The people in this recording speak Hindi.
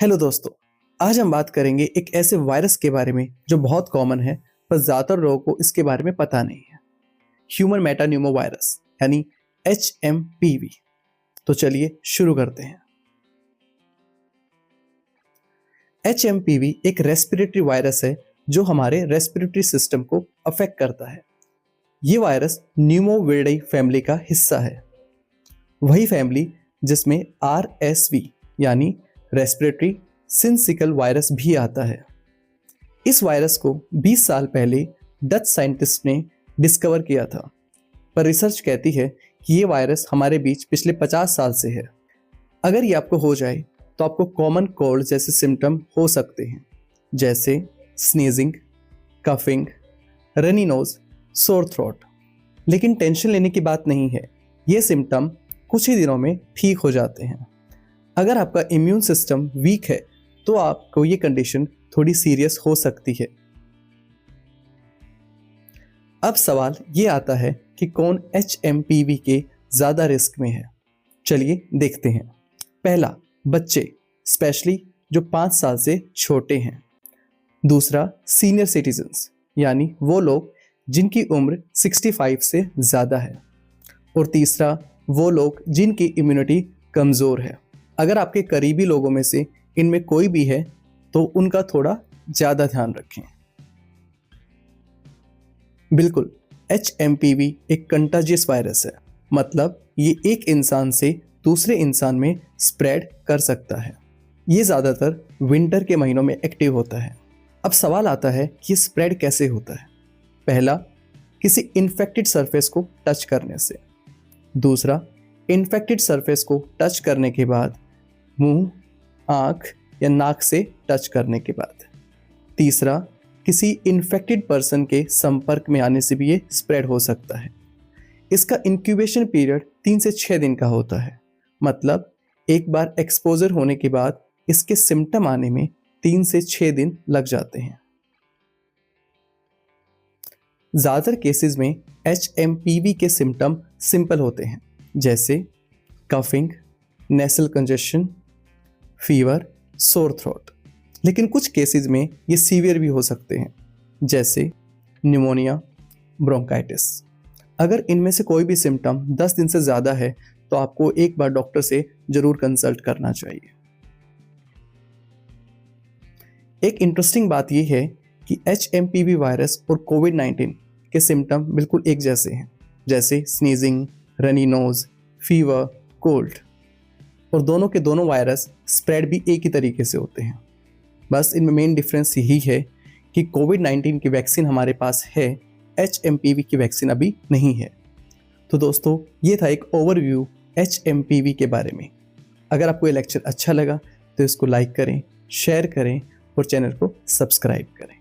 हेलो दोस्तों। आज हम बात करेंगे एक ऐसे वायरस के बारे में जो बहुत कॉमन है, पर ज़्यादातर लोगों को इसके बारे में पता नहीं है। ह्यूमन मेटान्यूमो वायरस यानी HMPV। तो चलिए शुरू करते हैं। HMPV एक रेस्पिरेटरी वायरस है जो हमारे रेस्पिरेटरी सिस्टम को अफेक्ट करता है। ये वायरस न्यूमोविरिडाई फैमिली का हिस्सा है, वही फैमिली जिसमें RSV यानी रेस्पिरेटरी सिंसिकल वायरस भी आता है। इस वायरस को 20 साल पहले डच साइंटिस्ट ने डिस्कवर किया था, पर रिसर्च कहती है कि ये वायरस हमारे बीच पिछले 50 साल से है। अगर ये आपको हो जाए तो आपको कॉमन कोल्ड जैसे सिम्टम हो सकते हैं, जैसे sneezing, coughing, runny nose, sore throat. लेकिन टेंशन लेने की बात नहीं है, ये सिम्टम कुछ ही दिनों में ठीक हो जाते हैं। अगर आपका इम्यून सिस्टम वीक है तो आपको ये कंडीशन थोड़ी सीरियस हो सकती है। अब सवाल ये आता है कि कौन HMPV के ज़्यादा रिस्क में है। चलिए देखते हैं। पहला, बच्चे, स्पेशली जो 5 साल से छोटे हैं। दूसरा, सीनियर सिटीजन्स यानी वो लोग जिनकी उम्र 65 से ज़्यादा है। और तीसरा, वो लोग जिनकी इम्यूनिटी कमज़ोर है। अगर आपके करीबी लोगों में से इनमें कोई भी है तो उनका थोड़ा ज़्यादा ध्यान रखें। बिल्कुल, HMPV एक कंटाजियस वायरस है, मतलब ये एक इंसान से दूसरे इंसान में स्प्रेड कर सकता है। ये ज़्यादातर विंटर के महीनों में एक्टिव होता है। अब सवाल आता है कि स्प्रेड कैसे होता है। पहला, किसी इन्फेक्टेड सरफेस को टच करने से। दूसरा, इन्फेक्टेड सरफेस को टच करने के बाद मुंह, आँख या नाक से टच करने के बाद। तीसरा, किसी इन्फेक्टेड पर्सन के संपर्क में आने से भी ये स्प्रेड हो सकता है। इसका इंक्यूबेशन पीरियड 3 से 6 दिन का होता है, मतलब एक बार एक्सपोजर होने के बाद इसके सिम्टम आने में 3 से 6 दिन लग जाते हैं। ज़्यादातर केसेस में HMPV के सिम्टम सिंपल होते हैं, जैसे कफिंग, नेसल कंजेशन, फीवर, सोर थ्रोट। लेकिन कुछ केसेस में ये सीवियर भी हो सकते हैं, जैसे निमोनिया, ब्रोंकाइटिस। अगर इनमें से कोई भी सिम्टम 10 दिन से ज़्यादा है तो आपको एक बार डॉक्टर से ज़रूर कंसल्ट करना चाहिए। एक इंटरेस्टिंग बात यह है कि HMPV वायरस और कोविड-19 के सिम्टम बिल्कुल एक जैसे हैं, जैसे sneezing, runny nose, fever, cold. और दोनों के दोनों वायरस स्प्रेड भी एक ही तरीके से होते हैं। बस इनमें मेन डिफरेंस यही है कि कोविड-19 की वैक्सीन हमारे पास है, HMPV की वैक्सीन अभी नहीं है। तो दोस्तों, ये था एक ओवरव्यू HMPV के बारे में। अगर आपको ये लेक्चर अच्छा लगा तो इसको लाइक करें, शेयर करें और चैनल को सब्सक्राइब करें।